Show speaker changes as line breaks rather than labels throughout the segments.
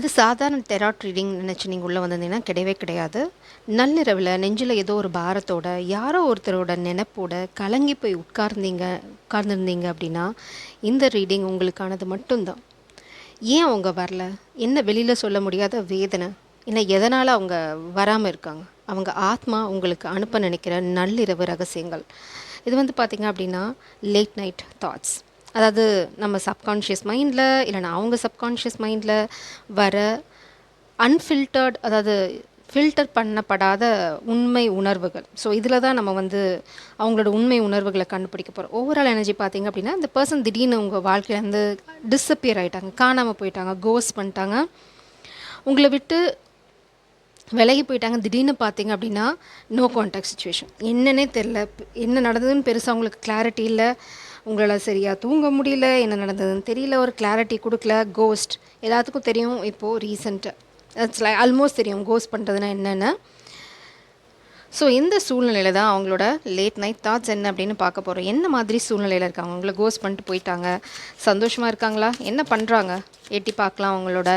இது சாதாரண tarot reading நினச்சி நீங்கள் உள்ளே வந்திருந்தீங்கன்னா கிடையவே கிடையாது. நள்ளிரவில் நெஞ்சில் ஏதோ ஒரு பாரத்தோட யாரோ ஒருத்தரோட நினைப்போட கலங்கி போய் உட்கார்ந்துருந்தீங்க அப்படின்னா இந்த ரீடிங் உங்களுக்கானது மட்டும்தான். ஏன் அவங்க வரல? என்ன வெளியில் சொல்ல முடியாத வேதனை? இல்லை எதனால் அவங்க வராமல் இருக்காங்க? அவங்க ஆத்மா உங்களுக்கு அனுப்ப நினைக்கிற நள்ளிரவு ரகசியங்கள். இது வந்து பார்த்திங்க அப்படின்னா லேட் நைட் தாட்ஸ். அதாவது நம்ம சப்கான்ஷியஸ் மைண்டில் இல்லைனா அவங்க சப்கான்ஷியஸ் மைண்டில் வர அன்ஃபில்டர்ட், அதாவது ஃபில்டர் பண்ணப்படாத உண்மை உணர்வுகள். ஸோ இதில் தான் நம்ம வந்து அவங்களோட உண்மை உணர்வுகளை கண்டுபிடிக்க போகிறோம். ஓவரால் எனர்ஜி பார்த்திங்க அப்படின்னா இந்த பர்சன் திடீர்னு உங்கள் வாழ்க்கையிலேருந்து டிஸப்பியர் ஆகிட்டாங்க, காணாமல் போயிட்டாங்க, கோஸ்ட் பண்ணிட்டாங்க, உங்களை விட்டு விலகி போயிட்டாங்க. திடீர்னு பார்த்தீங்க அப்படின்னா நோ கான்டாக்ட் சுச்சுவேஷன். என்னன்னே தெரில, என்ன நடந்ததுன்னு பெருசாக உங்களுக்கு கிளாரிட்டி இல்லை, உங்களால் சரியாக தூங்க முடியல, என்ன நடந்ததுன்னு தெரியல, ஒரு கிளாரிட்டி கொடுக்கல. கோஸ்ட் எல்லாத்துக்கும் தெரியும். இப்போது ரீசெண்டாக இட்ஸ் லைக் ஆல்மோஸ்ட் தெரியும் கோஸ்ட் பண்ணுறதுனா என்னென்னு. ஸோ இந்த சூழ்நிலையில் தான் அவங்களோட லேட் நைட் தாட்ஸ் என்ன அப்படின்னு பார்க்க போகிறோம். என்ன மாதிரி சூழ்நிலையில் இருக்காங்க, அவங்கள கோஸ்ட் பண்ணிட்டு போயிட்டாங்க, சந்தோஷமாக இருக்காங்களா, என்ன பண்ணுறாங்க, எட்டி பார்க்கலாம். அவங்களோட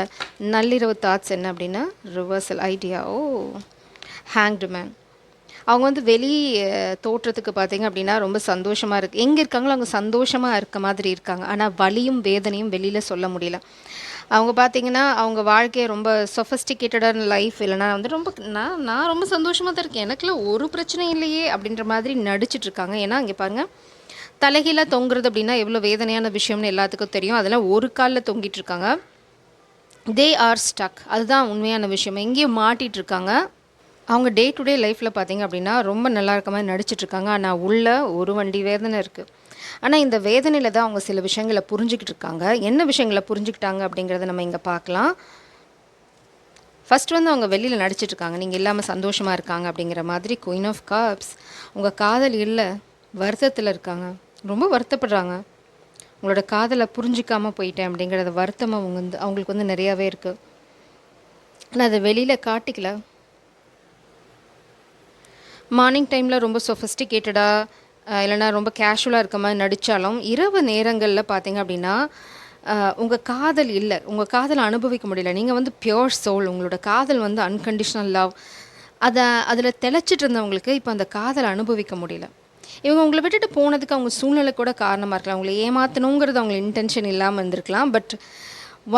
நள்ளிரவு தாட்ஸ் என்ன அப்படின்னா ரிவர்சல் ஐடியா. Hanged man. அவங்க வந்து வெளி தோற்றத்துக்கு பார்த்தீங்க அப்படின்னா ரொம்ப சந்தோஷமாக இருக்குது. எங்கே இருக்காங்களோ அவங்க சந்தோஷமாக இருக்க மாதிரி இருக்காங்க. ஆனால் வலியும் வேதனையும் வெளியில் சொல்ல முடியல. அவங்க பார்த்தீங்கன்னா அவங்க வாழ்க்கையை ரொம்ப சொஃபஸ்டிகேட்டடான லைஃப், இல்லைனா வந்து ரொம்ப நான் ரொம்ப சந்தோஷமாக தான் இருக்கேன், எனக்குலாம் ஒரு பிரச்சனை இல்லையே அப்படின்ற மாதிரி நடிச்சிட்ருக்காங்க. ஏன்னா இங்கே பாருங்கள், தலைகீழாக தொங்குறது அப்படின்னா எவ்வளோ வேதனையான விஷயம்னு எல்லாத்துக்கும் தெரியும். அதெல்லாம் ஒரு காலில் தொங்கிட்டு இருக்காங்க. They are stuck. அதுதான் உண்மையான விஷயம். எங்கேயும் மாட்டிகிட்ருக்காங்க. அவங்க டே டு டே லைஃப்பில் பார்த்திங்க அப்படின்னா ரொம்ப நல்லா இருக்க மாதிரி நடிச்சிட்ருக்காங்க. ஆனால் உள்ள ஒரு வண்டி வேதனை இருக்குது. ஆனால் இந்த வேதனையில் தான் அவங்க சில விஷயங்களை புரிஞ்சுக்கிட்டு இருக்காங்க. என்ன விஷயங்களை புரிஞ்சுக்கிட்டாங்க அப்படிங்கிறத நம்ம இங்கே பார்க்கலாம். ஃபஸ்ட் வந்து அவங்க வெளியில் நடிச்சிட்ருக்காங்க, நீங்கள் இல்லாமல் சந்தோஷமாக இருக்காங்க அப்படிங்கிற மாதிரி. Queen of cups. உங்கள் காதல் இல்லை, வருத்தத்தில் இருக்காங்க, ரொம்ப வருத்தப்படுறாங்க. உங்களோட காதலை புரிஞ்சிக்காமல் போயிட்டேன் அப்படிங்கிறத வருத்தமாக அவங்களுக்கு வந்து நிறையாவே இருக்குது. ஆனால் அதை வெளியில் காட்டிக்கல. மார்னிங் டைமில் ரொம்ப சொஃபஸ்டிகேட்டடாக இல்லைனா ரொம்ப கேஷுவலாக இருக்க மாதிரி நடித்தாலும் இரவு நேரங்களில் பார்த்தீங்க அப்படின்னா உங்கள் காதல் இல்லை, உங்கள் காதலை அனுபவிக்க முடியல. நீங்கள் வந்து பியோர் சோல், உங்களோட காதல் வந்து அன்கண்டிஷ்னல் லவ். அதில் தெளிச்சிட்டு இருந்தவங்களுக்கு இப்போ அந்த காதலை அனுபவிக்க முடியல. இவங்க உங்களை விட்டுட்டு போனதுக்கு அவங்க சூழ்நிலை கூட காரணமாக இருக்கலாம். அவங்களை ஏமாற்றணுங்கிறது அவங்க இன்டென்ஷன் இல்லாமல் இருந்திருக்கலாம். பட்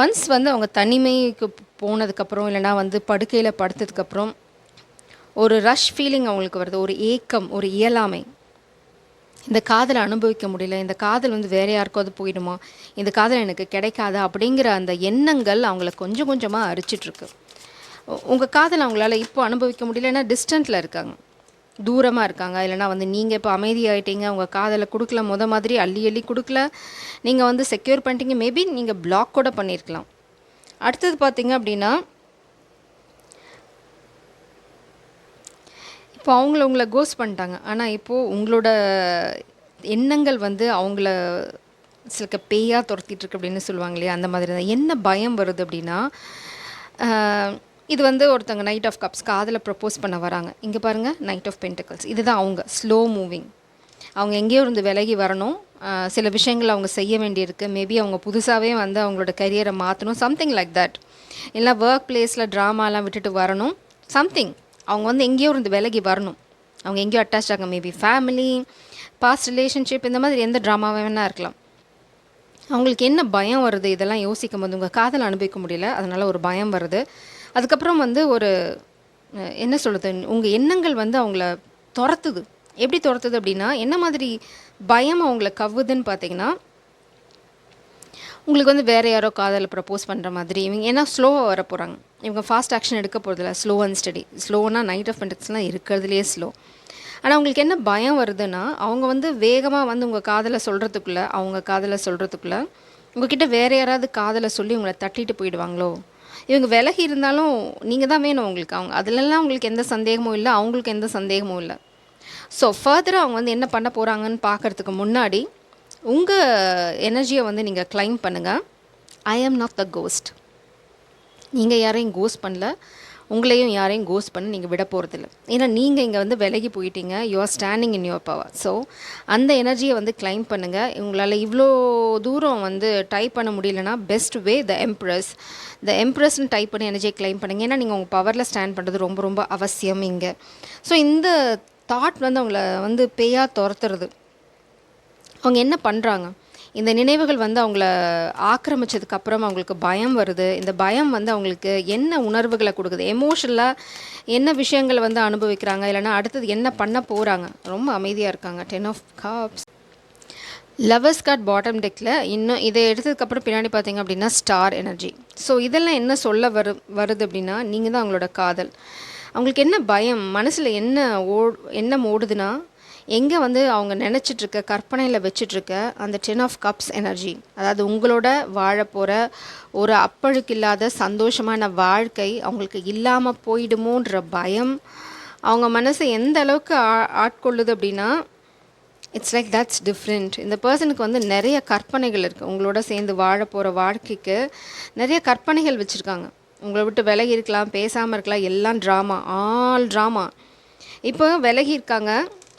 ஒன்ஸ் வந்து அவங்க தனிமைக்கு போனதுக்கப்புறம் இல்லைனா வந்து படுக்கையில் படுத்ததுக்கப்புறம் ஒரு ரஷ் ஃபீலிங் அவங்களுக்கு வருது, ஒரு ஏக்கம், ஒரு இயலாமை. இந்த காதலை அனுபவிக்க முடியல, இந்த காதல் வந்து வேறு யாருக்காவது போயிடுமா, இந்த காதல் எனக்கு கிடைக்காதா அப்படிங்கிற அந்த எண்ணங்கள் அவங்கள கொஞ்சம் கொஞ்சமாக அரிச்சிட்ருக்கு. உங்கள் காதல் அவங்களால இப்போ அனுபவிக்க முடியலன்னா டிஸ்டன்ட்டில் இருக்காங்க, தூரமாக இருக்காங்க. இல்லைனா வந்து நீங்கள் இப்போ அமைதியாகிட்டீங்க, உங்கள் காதலை கொடுக்கல, மாதிரி அள்ளி கொடுக்கல, நீங்கள் வந்து செக்யூர் பண்ணிட்டீங்க. மேபி நீங்கள் பிளாக் கூட பண்ணியிருக்கலாம். அடுத்தது பார்த்தீங்க அப்படின்னா இப்போ உங்களை கோஸ்ட் பண்ணிட்டாங்க. ஆனால் இப்போது உங்களோட எண்ணங்கள் வந்து அவங்கள சில பேயாக துரத்திட்டுருக்கு அப்படின்னு சொல்லுவாங்க இல்லையா, அந்த மாதிரி தான். என்ன பயம் வருது அப்படின்னா இது வந்து ஒருத்தவங்க நைட் ஆஃப் கப்ஸ் காதில் ப்ரப்போஸ் பண்ண வராங்க. இங்கே பாருங்கள், நைட் ஆஃப் பென்டிகல்ஸ். இதுதான் அவங்க ஸ்லோ மூவிங். அவங்க எங்கேயோ இருந்து விலகி வரணும், சில விஷயங்கள் அவங்க செய்ய வேண்டியிருக்கு. மேபி அவங்க புதுசாகவே வந்து அவங்களோட கரியரை மாற்றணும், சம்திங் லைக் தட். இல்லை ஒர்க் பிளேஸில் ட்ராமாலாம் விட்டுட்டு வரணும், சம்திங். அவங்க வந்து எங்கேயோ இருந்து விலகி வரணும், அவங்க எங்கேயோ அட்டாச் ஆக, மேபி ஃபேமிலி, பாஸ்ட் ரிலேஷன்ஷிப், இந்த மாதிரி எந்த ட்ராமாவே வேணால் இருக்கலாம். அவங்களுக்கு என்ன பயம் வருது இதெல்லாம் யோசிக்கும் போது, உங்கள் காதல் அனுபவிக்க முடியல, அதனால் ஒரு பயம் வருது. அதுக்கப்புறம் வந்து ஒரு என்ன சொல்கிறது, உங்கள் எண்ணங்கள் வந்து அவங்கள துரத்துது. எப்படி துரத்துது அப்படின்னா, என்ன மாதிரி பயம் அவங்கள கவ்வுதுன்னு பார்த்தீங்கன்னா, உங்களுக்கு வந்து வேறு யாரோ காதலை ப்ரப்போஸ் பண்ணுற மாதிரி. இவங்க ஏன்னா ஸ்லோவாக வர போகிறாங்க, இவங்க ஃபாஸ்ட் ஆக்ஷன் எடுக்க போகிறதில்ல, ஸ்லோ அண்ட் ஸ்டடி. ஸ்லோனா நைட் ஆஃப் பென்டிகல்ஸ்லாம் இருக்கிறதுலே ஸ்லோ. ஆனால் உங்களுக்கு என்ன பயம் வருதுன்னா, அவங்க வந்து வேகமாக வந்து உங்கள் காதலை சொல்கிறதுக்குள்ளே, அவங்க காதலை சொல்கிறதுக்குள்ளே உங்ககிட்ட வேறு யாராவது காதலை சொல்லி உங்களை தட்டிட்டு போயிடுவாங்களோ. இவங்க விலகி இருந்தாலும் நீங்கள் தான் வேணும் உங்களுக்கு. அவங்க அதிலெல்லாம் உங்களுக்கு எந்த சந்தேகமும் இல்லை, அவங்களுக்கு எந்த சந்தேகமும் இல்லை. ஸோ ஃபர்தராக அவங்க வந்து என்ன பண்ண போகிறாங்கன்னு பார்க்குறதுக்கு முன்னாடி உங்கள் எனர்ஜியை வந்து நீங்கள் கிளைம் பண்ணுங்கள். ஐ ஆம் நாட் த கோஸ்ட். நீங்கள் யாரையும் கோஸ்ட் பண்ணல, உங்களையும் யாரையும் கோஸ்ட் பண்ணி நீங்கள் விட போகிறதில்ல. ஏன்னா நீங்கள் இங்கே வந்து விலகி போயிட்டீங்க. You are standing in your power. So அந்த எனர்ஜியை வந்து கிளைம் பண்ணுங்கள். உங்களால் இவ்வளோ தூரம் வந்து டைப் பண்ண முடியலன்னா பெஸ்ட் வே த எம்ப்ரஸ்ன்னு டைப் பண்ணி எனர்ஜியை கிளைம் பண்ணுங்கள். ஏன்னா நீங்கள் உங்கள் பவரில் ஸ்டாண்ட் பண்ணுறது ரொம்ப ரொம்ப அவசியம் இங்கே. ஸோ இந்த தாட் வந்து அவங்கள வந்து பேயாக துரத்துறது. அவங்க என்ன பண்ணுறாங்க, இந்த நினைவுகள் வந்து அவங்கள ஆக்கிரமிச்சதுக்கப்புறம் அவங்களுக்கு பயம் வருது. இந்த பயம் வந்து அவங்களுக்கு என்ன உணர்வுகளை கொடுக்குது, எமோஷனலாக என்ன விஷயங்களை வந்து அனுபவிக்கிறாங்க, இல்லைனா அடுத்தது என்ன பண்ண போகிறாங்க. ரொம்ப அமைதியாக இருக்காங்க. 10 of cups, lovers card bottom டெக்கில். இன்னும் இதை எடுத்ததுக்கப்புறம் பின்னாடி பார்த்தீங்க அப்படின்னா ஸ்டார் எனர்ஜி. ஸோ இதெல்லாம் என்ன சொல்ல வருது அப்படின்னா, நீங்கள் தான் அவங்களோட காதல். அவங்களுக்கு என்ன பயம், மனசில் என்ன ஓடுதுன்னா, எங்கே வந்து அவங்க நினச்சிட்ருக்க கற்பனையில் வச்சிட்ருக்க அந்த 10 ஆஃப் கப்ஸ் எனர்ஜி, அதாவது உங்களோட வாழ போகிற ஒரு அப்பழுக்கு இல்லாத சந்தோஷமான வாழ்க்கை அவங்களுக்கு இல்லாமல் போயிடுமோன்ற பயம் அவங்க மனசை எந்த அளவுக்கு ஆட்கொள்ளுது அப்படின்னா, இட்ஸ் லைக் தட்ஸ் டிஃப்ரெண்ட். இந்த பர்சனுக்கு வந்து நிறைய கற்பனைகள் இருக்குது. உங்களோட சேர்ந்து வாழ போகிற வாழ்க்கைக்கு நிறைய கற்பனைகள் வச்சுருக்காங்க. உங்களை விட்டு விலகி இருக்கலாம், பேசாமல் இருக்கலாம், எல்லாம் ட்ராமா, ஆல் ட்ராமா. இப்போ விலகி இருக்காங்க,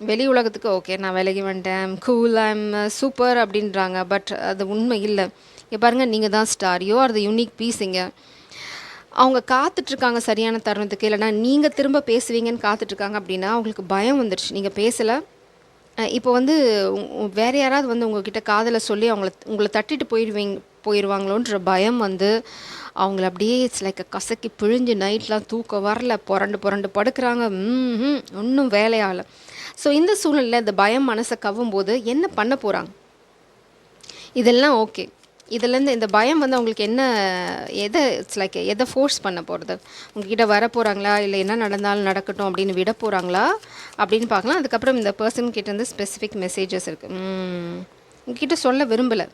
வெளி உலகத்துக்கு ஓகே நான் விலகி வந்துட்டேன், கூல், ஐம் சூப்பர் அப்படின்றாங்க. பட் அது உண்மை இல்லை. இங்கே பாருங்கள், நீங்கள் தான் star, you are the unique piece. இங்கே அவங்க காத்துட்ருக்காங்க சரியான தருணத்துக்கு, இல்லைனா நீங்கள் திரும்ப பேசுவீங்கன்னு காத்துட்ருக்காங்க. அப்படின்னா அவங்களுக்கு பயம் வந்துடுச்சு, நீங்கள் பேசலை. இப்போ வந்து வேறு யாராவது வந்து உங்ககிட்ட காதலை சொல்லி உங்களை தட்டிட்டு போயிடுவாங்களோன்ற பயம் வந்து அவங்கள அப்படியே இட்ஸ் லைக் கசக்கி பிழிஞ்சு நைட்லாம் தூக்கம் வரல, புரண்டு படுக்கிறாங்க. ஒன்றும் வேலையாகலை. ஸோ இந்த சூழ்நிலையில் இந்த பயம் மனசை கவ்வும்போது என்ன பண்ண போகிறாங்க, இதெல்லாம் ஓகே. இதுலேருந்து இந்த பயம் வந்து அவங்களுக்கு இட்ஸ் லைக் எதை ஃபோர்ஸ் பண்ண போகிறது, உங்ககிட்ட வர போகிறாங்களா, இல்லை என்ன நடந்தாலும் நடக்கட்டும் அப்படின்னு விட போகிறாங்களா அப்படின்னு பார்க்கலாம். அதுக்கப்புறம் இந்த பர்சன்கிட்டேருந்து ஸ்பெசிஃபிக் மெசேஜஸ் இருக்குது. உங்ககிட்ட சொல்ல விரும்பலை.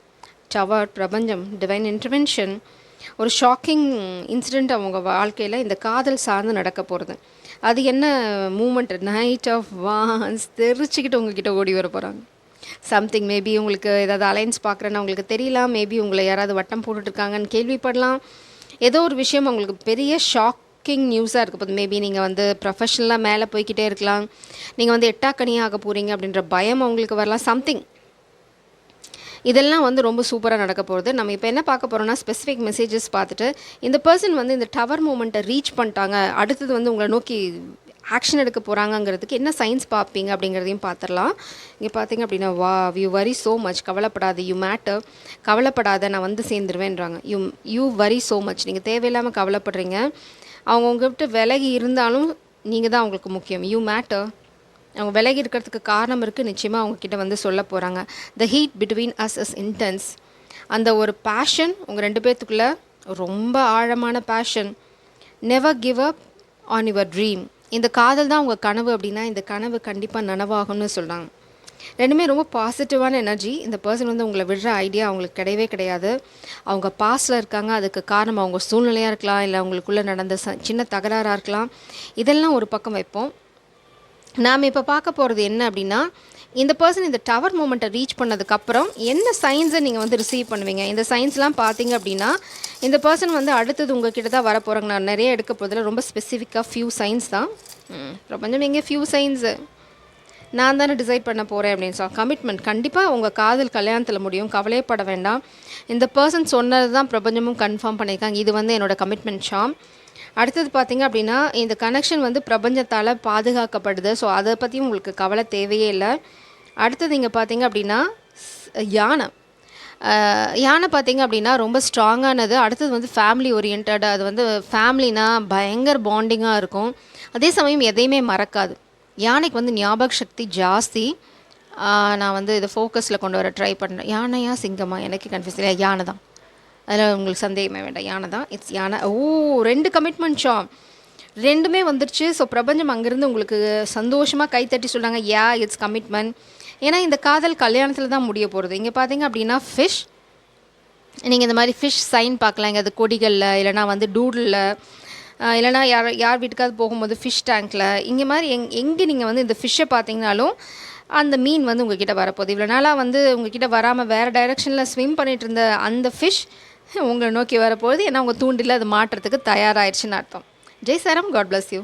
டவர், பிரபஞ்சம், டிவைன் இன்டர்வென்ஷன், ஒரு ஷாக்கிங் இன்சிடெண்ட் அவங்க வாழ்க்கையில் இந்த காதல் சார்ந்து நடக்க போகிறது. அது என்ன மூமெண்ட், நைட் ஆஃப் வான்ஸ் தெரிச்சுக்கிட்டு உங்ககிட்ட ஓடி வர போகிறாங்க. சம்திங் மேபி உங்களுக்கு ஏதாவது அலைன்ஸ் பார்க்குறேன்னு அவங்களுக்கு தெரியலாம், மேபி உங்களை யாராவது வட்டம் போட்டுட்ருக்காங்கன்னு கேள்விப்படலாம். ஏதோ ஒரு விஷயம் அவங்களுக்கு பெரிய ஷாக்கிங் நியூஸாக இருக்க போது. மேபி நீங்கள் வந்து ப்ரொஃபஷ்னலாக மேலே போய்கிட்டே இருக்கலாம், நீங்கள் வந்து எட்டாக்கனியாக போகிறீங்க அப்படின்ற பயம் அவங்களுக்கு வரலாம். சம்திங் இதெல்லாம் வந்து ரொம்ப சூப்பராக நடக்க போகிறது. நம்ம இப்போ என்ன பார்க்க போகிறோம்னா, ஸ்பெசிஃபிக் மெசேஜஸ் பார்த்துட்டு இந்த பர்சன் வந்து இந்த டவர் மூமெண்ட்டை ரீச் பண்ணிட்டாங்க, அடுத்தது வந்து உங்களை நோக்கி ஆக்ஷன் எடுக்க போகிறாங்கங்கிறதுக்கு என்ன சைன்ஸ் பார்ப்பீங்க அப்படிங்கிறதையும் பார்த்துடலாம். இங்கே பார்த்தீங்க அப்படின்னா, வா யூ வரி ஸோ மச், கவலைப்படாத, யூ மேட்டர், கவலைப்படாத, நான் வந்து சேர்ந்துருவேன்றாங்க. யூ வரி ஸோ மச், நீங்கள் தேவையில்லாமல் கவலைப்படுறீங்க. அவங்க உங்கள்கிட்ட விலகி இருந்தாலும் நீங்கள் தான் அவங்களுக்கு முக்கியம். You matter. அவங்க விலகி இருக்கிறதுக்கு காரணம் இருக்குது, நிச்சயமாக அவங்கக்கிட்ட வந்து சொல்ல போகிறாங்க. The heat between us is intense. அந்த ஒரு பேஷன் உங்கள் 2 பேர்த்துக்குள்ளே ரொம்ப ஆழமான passion. Never give up on your dream. இந்த காதல் தான் உங்கள் கனவு அப்படின்னா இந்த கனவு கண்டிப்பாக நனவாகும்னு சொல்கிறாங்க. ரெண்டுமே ரொம்ப பாசிட்டிவான எனர்ஜி. இந்த பர்சன் வந்து உங்களை விடுற ஐடியா அவங்களுக்கு கிடையவே கிடையாது. அவங்க பாஸ்டில் இருக்காங்க, அதுக்கு காரணம் அவங்க சூழ்நிலையாக இருக்கலாம், இல்லை அவங்களுக்குள்ளே நடந்த சின்ன தகராறாக இருக்கலாம். இதெல்லாம் ஒரு பக்கம் வைப்போம். நாம் இப்போ பார்க்க போகிறது என்ன அப்படின்னா, இந்த பர்சன் இந்த டவர் மூமெண்ட்டை ரீச் பண்ணதுக்கப்புறம் என்ன சைன்ஸை நீங்கள் வந்து ரிசீவ் பண்ணுவீங்க. இந்த சைன்ஸ்லாம் பார்த்தீங்க அப்படின்னா, இந்த பர்சன் வந்து அடுத்தது உங்கள் கிட்ட தான் வரப்போகிறாங்க. நான் நிறைய எடுக்க போதில் ரொம்ப ஸ்பெசிஃபிக்காக ஃபியூ சைன்ஸ் தான். பிரபஞ்சம் எங்கே ஃபியூ சைன்ஸு நான் தானே டிசைட் பண்ண போகிறேன் அப்படின்னு சொல்லி கமிட்மெண்ட். கண்டிப்பாக உங்கள் காதல் கல்யாணத்தில் முடியும், கவலைப்பட வேண்டாம். இந்த பர்சன் சொன்னது தான் பிரபஞ்சமும் கன்ஃபார்ம் பண்ணியிருக்காங்க. இது வந்து என்னோடய கமிட்மெண்ட் ஷாம். அடுத்தது பார்த்திங்க அப்படின்னா, இந்த கனெக்ஷன் வந்து பிரபஞ்சத்தால் பாதுகாக்கப்படுது. ஸோ அதை பற்றி உங்களுக்கு கவலை தேவையே இல்லை. அடுத்தது இங்கே பார்த்திங்க அப்படின்னா யானை பார்த்திங்க அப்படின்னா ரொம்ப ஸ்ட்ராங்கானது. அடுத்தது வந்து ஃபேமிலி ஓரியன்ட். அது வந்து ஃபேமிலினா பயங்கர பாண்டிங்காக இருக்கும், அதே சமயம் எதையுமே மறக்காது. யானைக்கு வந்து ஞாபக சக்தி ஜாஸ்தி. நான் வந்து இதை ஃபோக்கஸில் கொண்டு வர ட்ரை பண்ணுறேன். யானையா சிங்கமா எனக்கு கன்ஃபியூஸ் இல்லை, யானை தான், அதில் உங்களுக்கு சந்தேகமே வேண்டாம், யானை தான். இட்ஸ் யானை. 2 கமிட்மெண்ட் ஷாம், 2மே வந்துருச்சு. ஸோ பிரபஞ்சம் அங்கேருந்து உங்களுக்கு சந்தோஷமாக கைத்தட்டி சொல்கிறாங்க, இட்ஸ் கமிட்மெண்ட். ஏன்னா இந்த காதல் கல்யாணத்தில் தான் முடிய போகிறது. இங்கே பார்த்தீங்க அப்படின்னா ஃபிஷ், நீங்கள் இந்த மாதிரி ஃபிஷ் சைன் பார்க்கலாம். இங்கே அது கொடிகளில், இல்லைனா வந்து டூடில், இல்லைனா யார் வீட்டுக்காவது போகும்போது ஃபிஷ் டேங்க்கில், இங்கே மாதிரி எங்கே நீங்கள் வந்து இந்த ஃபிஷ்ஷை பார்த்தீங்கனாலும் அந்த மீன் வந்து உங்ககிட்ட வரப்போகுது. இவ்வளோ நாளாக வந்து உங்ககிட்ட வராமல் வேறு டைரெக்ஷனில் ஸ்விம் பண்ணிகிட்டு இருந்த அந்த ஃபிஷ் உங்களை நோக்கி வரப்போகுது. ஏன்னா உங்கள் தூண்டில் அது மாட்டுறதுக்கு தயாராகிடுச்சின்னு அர்த்தம். ஜெய் சாரம், காட் bless யூ.